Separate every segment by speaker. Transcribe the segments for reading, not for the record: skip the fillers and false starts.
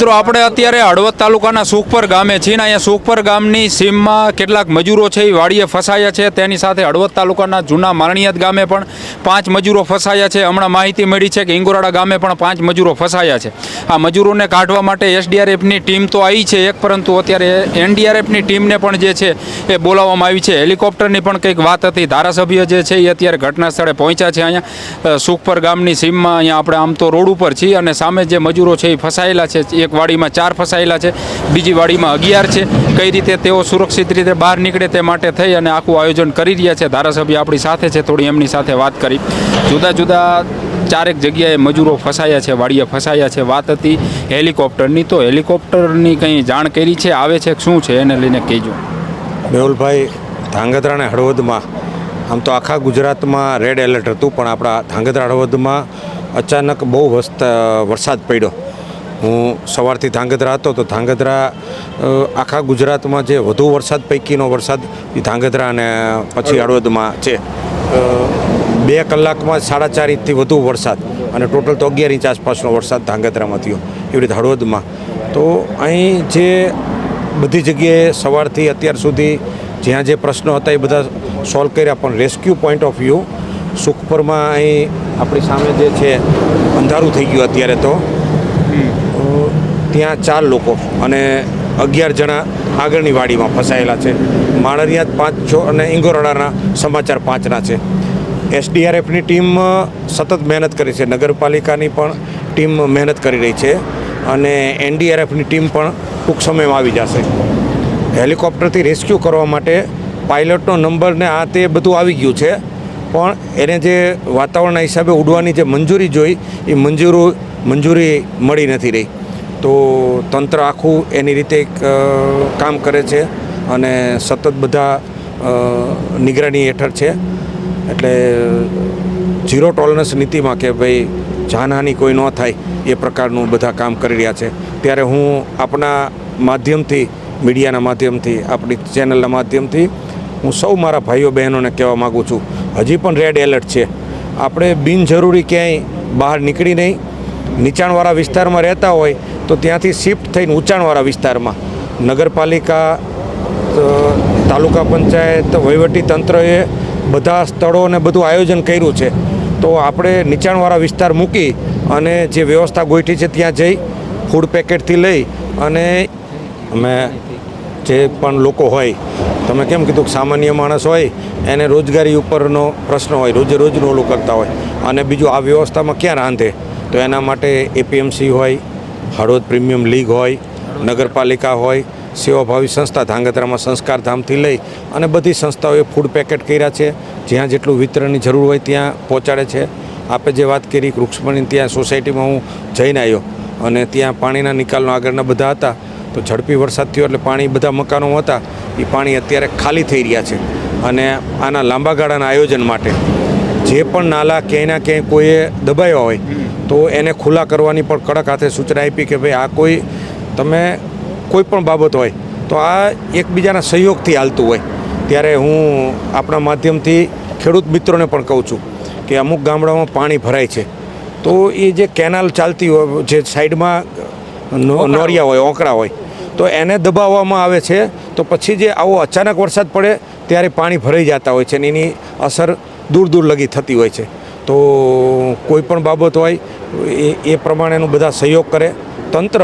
Speaker 1: મિત્રો આપણે અત્યારે હળવદ તાલુકાના સુખપર ગામે છીએ ને અહીંયા સુખપર ગામની સીમમાં કેટલાક મજૂરો છે એ વાડીએ ફસાયા છે. તેની સાથે હળવદ તાલુકાના જૂના મારણિયાદ ગામે પણ 5 મજૂરો ફસાયા છે. હમણાં માહિતી મળી છે કે ઇંગોરાડા ગામે પણ 5 મજૂરો ફસાયા છે. આ મજૂરોને કાઢવા માટે એસડીઆરએફની ટીમ તો આવી છે એક, પરંતુ અત્યારે એનડીઆરએફની ટીમને પણ જે છે એ બોલાવવામાં આવી છે. હેલિકોપ્ટરની પણ કંઈક વાત હતી. ધારાસભ્ય જે છે એ અત્યારે ઘટના સ્થળે પહોંચ્યા છે. અહીંયા સુખપર ગામની સીમમાં અહીંયા આપણે આમ તો રોડ ઉપર છીએ અને સામે જે મજૂરો છે એ ફસાયેલા છે. એક વાડીમાં 4 ફસાયેલા છે, બીજી વાડીમાં 11 છે. કઈ રીતે તેઓ સુરક્ષિત રીતે બહાર નીકળે તે માટે થઈ અને આખું આયોજન કરી રહ્યા છે. ધારાસભ્ય આપણી સાથે છે, થોડી એમની સાથે વાત કરી. જુદા જુદા 4 જગ્યાએ મજૂરો ફસાયા છે, વાડીએ ફસાયા છે. વાત હતી હેલિકોપ્ટરની, તો હેલિકોપ્ટરની કંઈ જાણ કરી છે, આવે છે, શું છે એને લઈને કહેજો.
Speaker 2: મેહુલભાઈ, ધાંગધ્રા અને હળવદમાં આમ તો આખા ગુજરાતમાં રેડ એલર્ટ હતું, પણ આપણા ધાંગધ્રા હળવદમાં અચાનક બહુ વરસાદ પડ્યો. હું સવારથી ધાંગધ્રા હતો, તો ધાંગધ્રા આખા ગુજરાતમાં જે વધુ વરસાદ પૈકીનો વરસાદ એ ધાંગધ્રા અને પછી હળવદમાં છે. 2 કલાકમાં 4.5 ઇંચથી વધુ વરસાદ અને ટોટલ તો 11 ઇંચ આસપાસનો વરસાદ ધાંગધ્રામાં થયો. એવી રીતે હળવદમાં તો અહીં જે બધી જગ્યાએ સવારથી અત્યાર સુધી જ્યાં જે પ્રશ્નો હતા એ બધા સોલ્વ કર્યા, પણ રેસ્ક્યુ પોઈન્ટ ઓફ વ્યૂ સુખપરમાં અહીં આપણી સામે જે છે અંધારું થઈ ગયું અત્યારે. તો ત્યાં 4 લોકો અને 11 જણા આગળની વાડીમાં ફસાયેલા છે. માણરિયાદ 5 અને ઇંગોરાડાના સમાચાર 5ના છે. એસડીઆરએફની ટીમ સતત મહેનત કરી છે, નગરપાલિકાની પણ ટીમ મહેનત કરી રહી છે અને એનડીઆરએફની ટીમ પણ ટૂંક સમયમાં આવી જશે. હેલિકોપ્ટરથી રેસ્ક્યુ કરવા માટે પાયલટનો નંબર ને આ તે બધું આવી ગયું છે, પણ એને જે વાતાવરણના હિસાબે ઉડવાની જે મંજૂરી જોઈ એ મંજૂરી મળી નથી રહી. તો તંત્ર આખું એની રીતે કામ કરે છે અને સતત બધા નિગરાની હેઠળ છે. એટલે ઝીરો ટોલરન્સ નીતિમાં કે ભાઈ જાનહાનિ કોઈ ન થાય એ પ્રકારનું બધા કામ કરી રહ્યા છે. ત્યારે હું આપણા માધ્યમથી, મીડિયાના માધ્યમથી, આપણી ચેનલના માધ્યમથી હું સૌ મારા ભાઈઓ બહેનોને કહેવા માગું છું, હજી પણ રેડ એલર્ટ છે. આપણે બિનજરૂરી ક્યાંય બહાર નીકળી નહીં. નીચાણવાળા વિસ્તારમાં રહેતા હોય તો ત્યાંથી શિફ્ટ થઈને ઊંચાણવાળા વિસ્તારમાં નગરપાલિકા, તાલુકા પંચાયત, વહીવટી તંત્રએ બધા સ્થળોને બધું આયોજન કર્યું છે. તો આપણે નીચાણવાળા વિસ્તાર મૂકી અને જે વ્યવસ્થા ગોઠવી છે ત્યાં જઈ ફૂડ પેકેટથી લઈ અને અમે જે પણ લોકો હોય, તમે કેમ કીધું કે સામાન્ય માણસ હોય એને રોજગારી ઉપરનો પ્રશ્ન હોય, રોજે રોજનું ઓલું કરતા હોય અને બીજું આ વ્યવસ્થામાં ક્યાં રાંધે, તો એના માટે એપીએમસી હોય, હળવદ પ્રીમિયમ લીગ હોય, નગરપાલિકા હોય, સેવાભાવી સંસ્થા ધાંગધ્રામાં સંસ્કારધામથી લઈ અને બધી સંસ્થાઓએ ફૂડ પેકેટ કર્યા છે. જ્યાં જેટલું વિતરણની જરૂર હોય ત્યાં પહોંચાડે છે. આપણે જે વાત કરી વૃક્ષમણી, ત્યાં સોસાયટીમાં હું જઈને આવ્યો અને ત્યાં પાણીના નિકાલનો આગળના બધા હતા. તો ઝડપી વરસાદ થયો એટલે પાણી બધા મકાનો હતા એ પાણી અત્યારે ખાલી થઈ રહ્યા છે. અને આના લાંબા ગાળાના આયોજન માટે જે પણ નાલા ક્યાંયના ક્યાંય કોઈએ દબાવ્યા હોય તો એને ખુલ્લા કરવાની પણ કડક હાથે સૂચના આપી કે ભાઈ આ તમે કોઈ પણ બાબત હોય તો આ એકબીજાના સહયોગથી હાલતું હોય. ત્યારે હું આપણા માધ્યમથી ખેડૂત મિત્રોને પણ કહું છું કે અમુક ગામડામાં પાણી ભરાય છે, તો એ જે કેનાલ ચાલતી હોય, જે સાઈડમાં નોરિયા હોય, ઓંકળા હોય, તો એને દબાવવામાં આવે છે. તો પછી જે આવો અચાનક વરસાદ પડે ત્યારે પાણી ભરાઈ જતા હોય છે અને એની અસર દૂર દૂર લગી થતી હોય છે. તો કોઈ પણ બાબત હોય એ પ્રમાણેનું બધા સહયોગ કરે તંત્ર,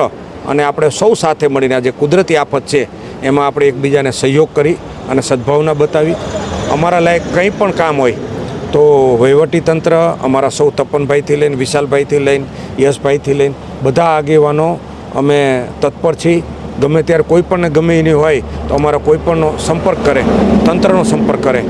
Speaker 2: અને આપણે સૌ સાથે મળીને આ જે કુદરતી આફત છે એમાં આપણે એકબીજાને સહયોગ કરી અને સદ્ભાવના બતાવી અમારા લાયક કંઈ પણ કામ હોય તો વહીવટી તંત્ર, અમારા સૌ તપનભાઈથી લઈને, વિશાલભાઈથી લઈને, યશભાઈથી લઈને બધા આગેવાનો અમે તત્પર છીએ. ગમે ત્યારે કોઈ પણને ગમે એની હોય તો અમારો કોઈ પણનો સંપર્ક કરે, તંત્રનો સંપર્ક કરે,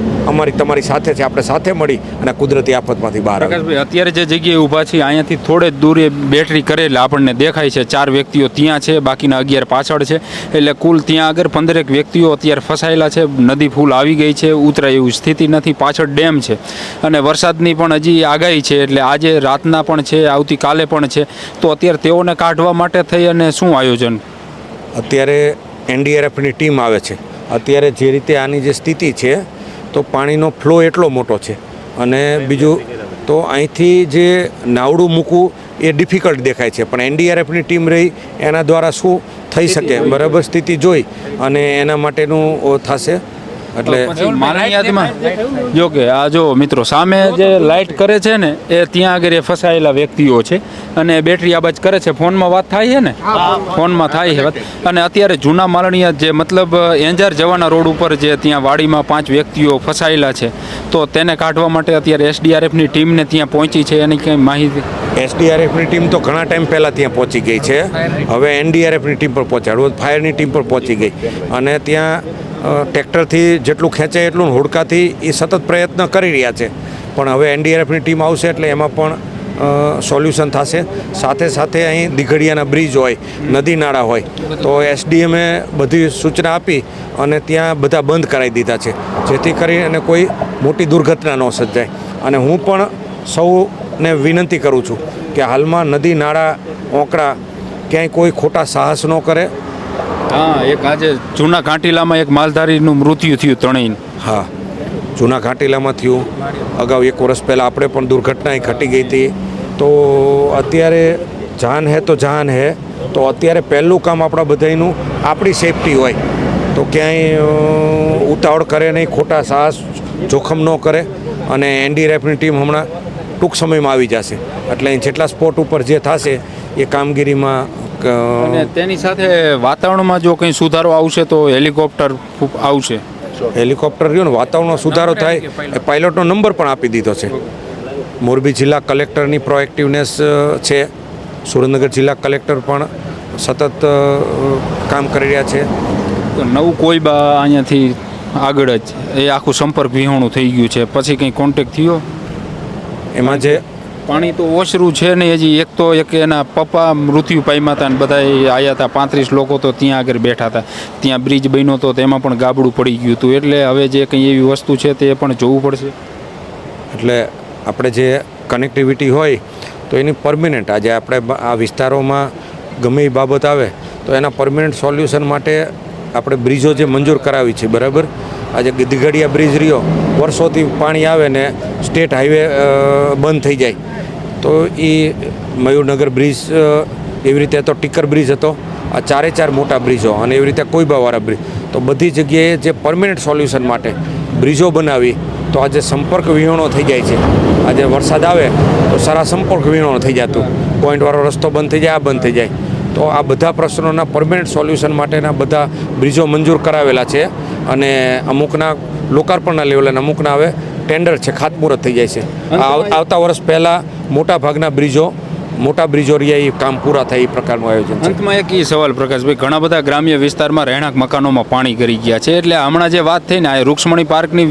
Speaker 2: તમારી સાથે છે. આપણે સાથે મળી અને કુદરતી આફતમાંથી બહાર આવે.
Speaker 1: પ્રકાશભાઈ, અત્યારે જે જગ્યાએ ઊભા છીએ અહીંયાથી થોડે જ દૂર બેટરી કરેલા આપણને દેખાય છે. 4 વ્યક્તિઓ ત્યાં છે, બાકીના 11 પાછળ છે. એટલે કુલ ત્યાં આગળ 15 વ્યક્તિઓ અત્યારે ફસાયેલા છે. નદી ફૂલ આવી ગઈ છે, ઉતરાય એવી સ્થિતિ નથી. પાછળ ડેમ છે અને વરસાદની પણ હજી આગાહી છે. એટલે આજે રાતના પણ છે, આવતીકાલે પણ છે. તો અત્યારે તેઓને કાઢવા માટે થઈ અને શું આયોજન?
Speaker 2: અત્યારે એનડીઆરએફની ટીમ આવે છે. અત્યારે જે રીતે આની જે સ્થિતિ છે તો પાણીનો ફ્લો એટલો મોટો છે અને બીજું તો અહીંથી જે નાવડું મૂકવું એ ડિફિકલ્ટ દેખાય છે. પણ એનડીઆરએફની ટીમ રહી એના દ્વારા શું થઈ શકે બરાબર સ્થિતિ જોઈ અને એના માટેનું થશે. એટલે
Speaker 1: માલણિયાદમાં જો કે આ જો મિત્રો સામે જે લાઇટ કરે છે ને એ ત્યાં આગળ એ ફસાયેલા વ્યક્તિઓ છે અને બેટરી આબાજ કરે છે. ફોનમાં વાત થાય છે ને, ફોનમાં થાય છે વાત. અને અત્યારે જૂના માલણિયાદ જે મતલબ એંજાર જવાના રોડ ઉપર જે ત્યાં વાડીમાં 5 વ્યક્તિઓ ફસાયેલા છે તો તેને કાઢવા માટે અત્યારે એસડીઆરએફની ટીમને ત્યાં પહોંચી છે એની કંઈ માહિતી?
Speaker 2: એસડીઆરએફની ટીમ તો ઘણા ટાઈમ પહેલાં ત્યાં પહોંચી ગઈ છે. હવે એનડીઆરએફની ટીમ પર પહોંચાડવું, ફાયરની ટીમ પર પહોંચી ગઈ અને ત્યાં ટ્રેક્ટરથી જેટલું ખેંચાય એટલું હોડકાથી એ સતત પ્રયત્ન કરી રહ્યા છે. પણ હવે એનડીઆરએફની ટીમ આવશે એટલે એમાં પણ સોલ્યુશન થશે. સાથે સાથે અહીં દીઘડિયાના બ્રિજ હોય, નદી નાળા હોય તો એસડીએમે બધી સૂચના આપી અને ત્યાં બધા બંધ કરાવી દીધા છે જેથી કરી અને કોઈ મોટી દુર્ઘટના ન સર્જાય. અને હું પણ સૌને વિનંતી કરું છું કે હાલમાં નદી નાળા ઓંકડા ક્યાંય કોઈ ખોટા સાહસ ન કરે.
Speaker 1: હા, એક આજે જૂના ઘાટીલામાં એક માલધારીનું મૃત્યુ થયું ત્રણેય.
Speaker 2: હા, જૂના ઘાટીલામાં થયું. અગાઉ 1 વર્ષ પહેલાં આપણે પણ દુર્ઘટના ઘટી ગઈ હતી. તો અત્યારે જાન હે તો જાન હે. તો અત્યારે પહેલું કામ આપણા બધાનું આપણી સેફટી હોય તો ક્યાંય ઉતાવળ કરે નહીં, ખોટા સાહસ જોખમ ન કરે. અને એનડીઆરએફની ટીમ હમણાં ટૂંક સમયમાં આવી જશે એટલે અહીં જેટલા સ્પોટ ઉપર જે થશે એ કામગીરીમાં.
Speaker 1: અને તેની સાથે વાતાવરણમાં જો કંઈ સુધારો આવશે તો હેલિકોપ્ટર આવશે.
Speaker 2: હેલિકોપ્ટર રહ્યો ને વાતાવરણનો સુધારો થાય એ પાયલોટનો નંબર પણ આપી દીધો છે. મોરબી જિલ્લા કલેક્ટરની પ્રોએક્ટિવનેસ છે. સુરેન્દ્રનગર જિલ્લા કલેક્ટર પણ સતત કામ કરી રહ્યા છે.
Speaker 1: તો નવું કોઈબા અહીંયાથી આગળ જ એ આખું સંપર્ક વિહોણું થઈ ગયું છે, પછી કંઈ કોન્ટેક્ટ થયો?
Speaker 2: એમાં જે
Speaker 1: પાણી તો ઓછરું છે ને હજી. એક તો એક એના પપ્પા મૃત્યુ પામ્યા હતા ને બધા આવ્યા હતા, 35 લોકો તો ત્યાં આગળ બેઠા હતા. ત્યાં બ્રિજ બન્યો હતો તેમાં પણ ગાબડું પડી ગયું હતું. એટલે હવે જે કંઈ એવી વસ્તુ છે તે પણ જોવું પડશે.
Speaker 2: એટલે આપણે જે કનેક્ટિવિટી હોય તો એની પરમિનન્ટ આજે આપણે આ વિસ્તારોમાં ગમે એ બાબત આવે તો એના પરમિનન્ટ સોલ્યુશન માટે આપણે બ્રિજો જે મંજૂર કરાવી છે બરાબર. આજે દીઘડિયા બ્રિજ રહ્યો, વર્ષોથી પાણી આવે ને સ્ટેટ હાઈવે બંધ થઈ જાય તો એ મયુરનગર બ્રિજ એવી રીતે હતો, ટીકર બ્રિજ હતો, આ 4 મોટા બ્રિજો અને એવી રીતે કોઈબાવાળા બ્રિજ. તો બધી જગ્યાએ જે પરમિનન્ટ સોલ્યુશન માટે બ્રિજો બનાવી તો આજે સંપર્ક વિહોણો થઈ જાય છે. આજે વરસાદ આવે તો સારા સંપર્ક વિહોણો થઈ જતું, પોઈન્ટવાળો રસ્તો બંધ થઈ જાય, આ બંધ થઈ જાય. તો આ બધા પ્રશ્નોના પરમિનન્ટ સોલ્યુશન માટેના બધા બ્રિજો મંજૂર કરાવેલા છે અને અમુકના લોકાર્પણના લેવલે અને અમુકના હવે ટેન્ડર છે, ખાતમુહૂર્ત થઈ જાય છે. આવતા વર્ષ પહેલાં મોટા ભાગના મોટા બ્રિજો રહ્યા એ કામ પૂરા થાય એ પ્રકારનું આયોજન છે.
Speaker 1: અંતમાં એક સવાલ પ્રકાશભાઈ, ઘણા બધા ગ્રામ્ય વિસ્તારમાં રહેણાંક મકાનોમાં પાણી ગરી ગયા છે. એટલે હમણાં જે વાત થઈ ને આ રૂક્ષ્મણી પાર્કની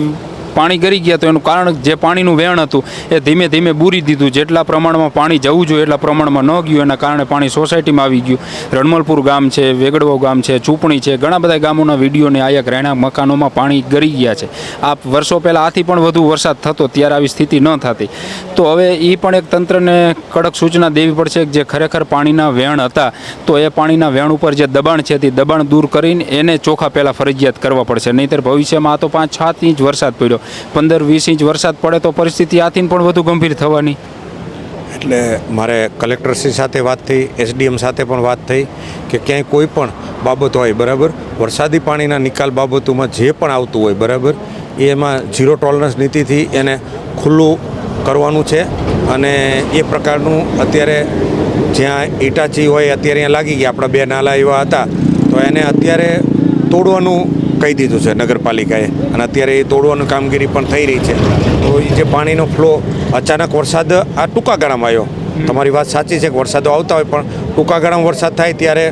Speaker 1: પાણી ગરી ગયા તો એનું કારણ જે પાણીનું વહેણ હતું એ ધીમે ધીમે બૂરી દીધું. જેટલા પ્રમાણમાં પાણી જવું જોઈએ એટલા પ્રમાણમાં ન ગયું, એના કારણે પાણી સોસાયટીમાં આવી ગયું. રણમલપુર ગામ છે, વેગડવો ગામ છે, ચૂપણી છે, ઘણા બધા ગામોના વિડીયોને આયા રહેણાંક મકાનોમાં પાણી ગરી ગયા છે. આ વર્ષો પહેલાં આથી પણ વધુ વરસાદ થતો ત્યારે આવી સ્થિતિ ન થતી. તો હવે એ પણ એક તંત્રને કડક સૂચના દેવી પડશે કે જે ખરેખર પાણીના વહેણ હતા તો એ પાણીના વહેણ ઉપર જે દબાણ છે તે દબાણ દૂર કરીને એને ચોખા પહેલાં ફરજિયાત કરવા પડશે. નહીંતર ભવિષ્યમાં આ તો 5-7 ઇંચ વરસાદ પડ્યો, 15-20 ઇંચ વરસાદ પડે તો પરિસ્થિતિ આથી પણ વધુ ગંભીર થવાની.
Speaker 2: એટલે મારે કલેક્ટરશ્રી સાથે વાત થઈ, એસડીએમ સાથે પણ વાત થઈ કે ક્યાંય કોઈ પણ બાબત હોય બરાબર, વરસાદી પાણીના નિકાલ બાબતોમાં જે પણ આવતું હોય બરાબર એમાં ઝીરો ટોલરન્સ નીતિથી એને ખુલ્લું કરવાનું છે. અને એ પ્રકારનું અત્યારે જ્યાં ઇટાચી હોય અત્યારે અહીંયા લાગી ગયા, આપણા 2 નાલા એવા હતા તો એને અત્યારે તોડવાનું કહી દીધું છે નગરપાલિકાએ અને અત્યારે એ તોડવાની કામગીરી પણ થઈ રહી છે. તો એ જે પાણીનો ફ્લો અચાનક વરસાદ આ ટૂંકા ગાળામાં આવ્યો, તમારી વાત સાચી છે કે વરસાદો આવતા હોય પણ ટૂંકા ગાળામાં વરસાદ થાય ત્યારે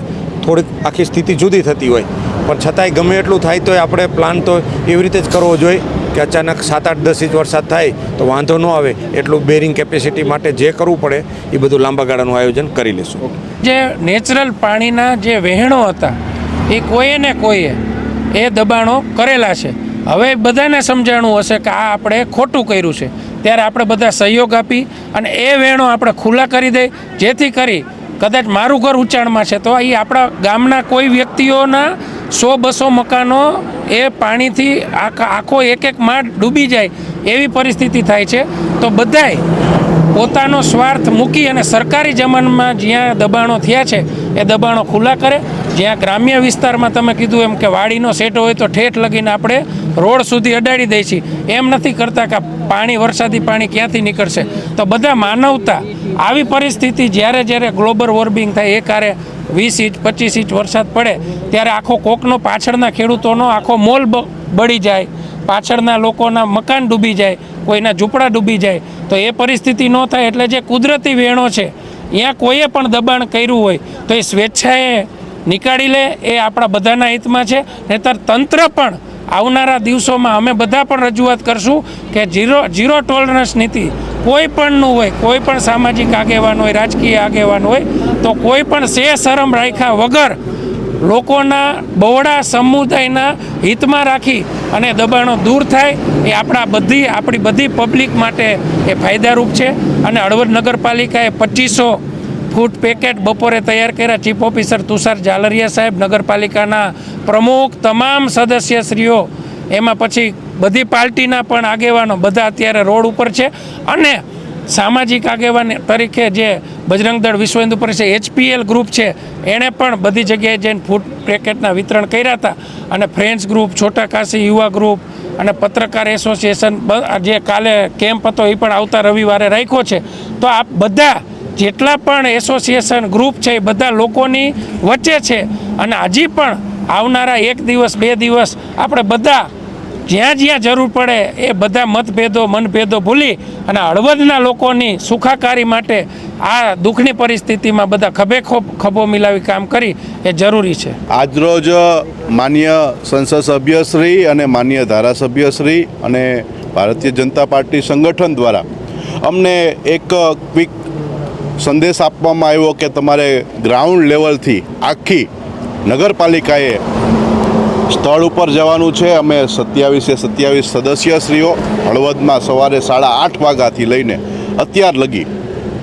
Speaker 2: થોડીક આખી સ્થિતિ જુદી થતી હોય. પણ છતાંય ગમે એટલું થાય તો આપણે પ્લાન તો એવી રીતે જ કરવો જોઈએ કે અચાનક 7-8-10 ઇંચ વરસાદ થાય તો વાંધો ન આવે એટલું બેરિંગ કેપેસિટી માટે જે કરવું પડે એ બધું લાંબા ગાળાનું આયોજન કરી લેશું.
Speaker 3: જે નેચરલ પાણીના જે વહેણો હતા એ કોઈએ ને કોઈએ એ દબાણો કરેલા છે. હવે બધાને સમજાણું હશે કે આ આપણે ખોટું કર્યું છે, ત્યારે આપણે બધા સહયોગ આપી અને એ વહેણો આપણે ખુલ્લા કરી દઈ, જેથી કરી કદાચ મારું ઘર ઊંચાણમાં છે તો એ આપણા ગામના કોઈ વ્યક્તિઓના 100-200 મકાનો એ પાણીથી આખો એક માળ ડૂબી જાય એવી પરિસ્થિતિ થાય છે. તો બધાય પોતાનો સ્વાર્થ મૂકી અને સરકારી જમીનમાં જ્યાં દબાણો થયા છે એ દબાણો ખુલ્લા કરે. જ્યાં ગ્રામ્ય વિસ્તારમાં તમે કીધું એમ કે વાડીનો સેટો હોય તો ઠેઠ લગીને આપણે રોડ સુધી અડાડી દઈએ છીએ. એમ નથી કરતા કે પાણી, વરસાદી પાણી ક્યાંથી નીકળશે. તો બધા માનવતા આવી પરિસ્થિતિ જ્યારે ગ્લોબલ વોર્મિંગ થાય, એ કારે 20 ઇંચ 25 ઇંચ વરસાદ પડે ત્યારે આખો કોકનો, પાછળના ખેડૂતોનો આખો મોલ બળી જાય, પાછળના લોકોના મકાન ડૂબી જાય, કોઈના ઝૂંપડા ડૂબી જાય. તો એ પરિસ્થિતિ ન થાય એટલે જે કુદરતી વહેણો છે ત્યાં કોઈએ પણ દબાણ કર્યું હોય તો એ સ્વેચ્છાએ નીકાળી લે, એ આપણા બધાના હિતમાં છે. નહીંતર તંત્ર પણ આવનારા દિવસોમાં અમે બધા પણ રજૂઆત કરશું કે ઝીરો ટોલરન્સ નીતિ કોઈ પણનું હોય, કોઈ પણ સામાજિક આગેવાન હોય, રાજકીય આગેવાન હોય, તો કોઈ પણ શરમ રાખ્યા વગર લોકોના બહોળા સમુદાયના હિતમાં રાખી અને દબાણો દૂર થાય. એ આપણી બધી પબ્લિક માટે એ ફાયદારૂપ છે. અને હળવદ નગરપાલિકાએ 2500 ફૂટ પેકેટ બપોરે તૈયાર કર્યા. ચીફ ઓફિસર તુષાર જાલરિયા સાહેબ, નગરપાલિકાના પ્રમુખ, તમામ સદસ્યશ્રીઓ, એમાં પછી બધી પાર્ટીના પણ આગેવાનો બધા અત્યારે રોડ ઉપર છે. અને સામાજિક આગેવાન તરીકે જે બજરંગ દળ, વિશ્વ હિન્દુ પરિષદ, HPL ગ્રુપ છે, એણે પણ બધી જગ્યાએ જઈને ફૂડ પેકેટના વિતરણ કર્યા હતા. અને ફ્રેન્ડ્સ ગ્રુપ, છોટા કાશી યુવા ગ્રુપ અને પત્રકાર એસોસિએશન, જે કાલે કેમ્પ હતો એ પણ આવતા રવિવારે રાખ્યો છે. તો આ બધા જેટલા પણ એસોસિએશન ગ્રુપ છે એ બધા લોકોની વચ્ચે છે. અને હજી પણ આવનારા 1 દિવસ 2 દિવસ આપણે બધા જ્યાં જરૂર પડે એ બધા મનભેદો ભૂલી અને હળવદના લોકોની સુખાકારી માટે આ દુઃખની પરિસ્થિતિમાં બધા ખભો મિલાવી કામ કરી એ જરૂરી છે.
Speaker 4: આજરોજ માન્ય સંસદ સભ્યશ્રી અને માન્ય ધારાસભ્યશ્રી અને ભારતીય જનતા પાર્ટી સંગઠન દ્વારા અમને એક ક્વિક સંદેશ આપવામાં આવ્યો કે તમારે ગ્રાઉન્ડ લેવલથી આખી નગરપાલિકાએ સ્થળ ઉપર જવાનું છે. અમે 27 સદસ્યશ્રીઓ હળવદમાં સવારે 8:30 વાગ્યાથી લઈને અત્યાર લગી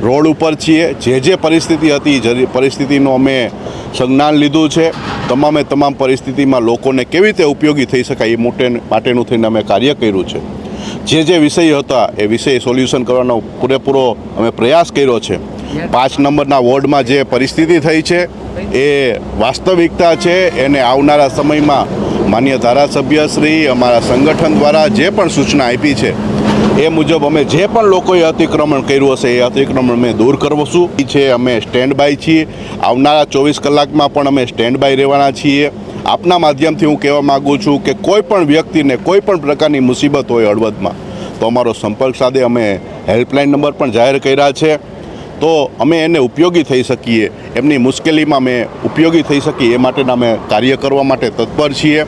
Speaker 4: રોડ ઉપર છીએ. જે પરિસ્થિતિ હતી, જે પરિસ્થિતિનું અમે સંજ્ઞાન લીધું છે. તમામ પરિસ્થિતિમાં લોકોને કેવી રીતે ઉપયોગી થઈ શકાય એ માટેનું થઈને અમે કાર્ય કર્યું છે. જે વિષય હતા એ વિષય સોલ્યુશન કરવાનો પૂરેપૂરો અમે પ્રયાસ કર્યો છે. 5 નંબરના વોર્ડમાં જે પરિસ્થિતિ થઈ છે એ વાસ્તવિકતા છે. એને આવનારા સમયમાં માન્ય ધારાસભ્યશ્રી, અમારા સંગઠન દ્વારા જે પણ સૂચના આપી છે એ મુજબ અમે જે પણ લોકોએ અતિક્રમણ કર્યું હશે એ અતિક્રમણ અમે દૂર કરવશું છે. અમે સ્ટેન્ડ બાય છીએ. આવનારા 24 કલાકમાં પણ અમે સ્ટેન્ડ બાય રહેવાના છીએ. આપના માધ્યમથી હું કહેવા માગું છું કે કોઈ પણ વ્યક્તિને કોઈ પણ પ્રકારની મુસીબત હોય હળવદમાં તો અમારો સંપર્ક સાધે. અમે હેલ્પલાઇન નંબર પણ જાહેર કર્યા છે. તો અમે એને ઉપયોગી થઈ શકીએ, એમની મુશ્કેલીમાં અમે ઉપયોગી થઈ શકીએ એ માટેના અમે કાર્ય કરવા માટે તત્પર છીએ.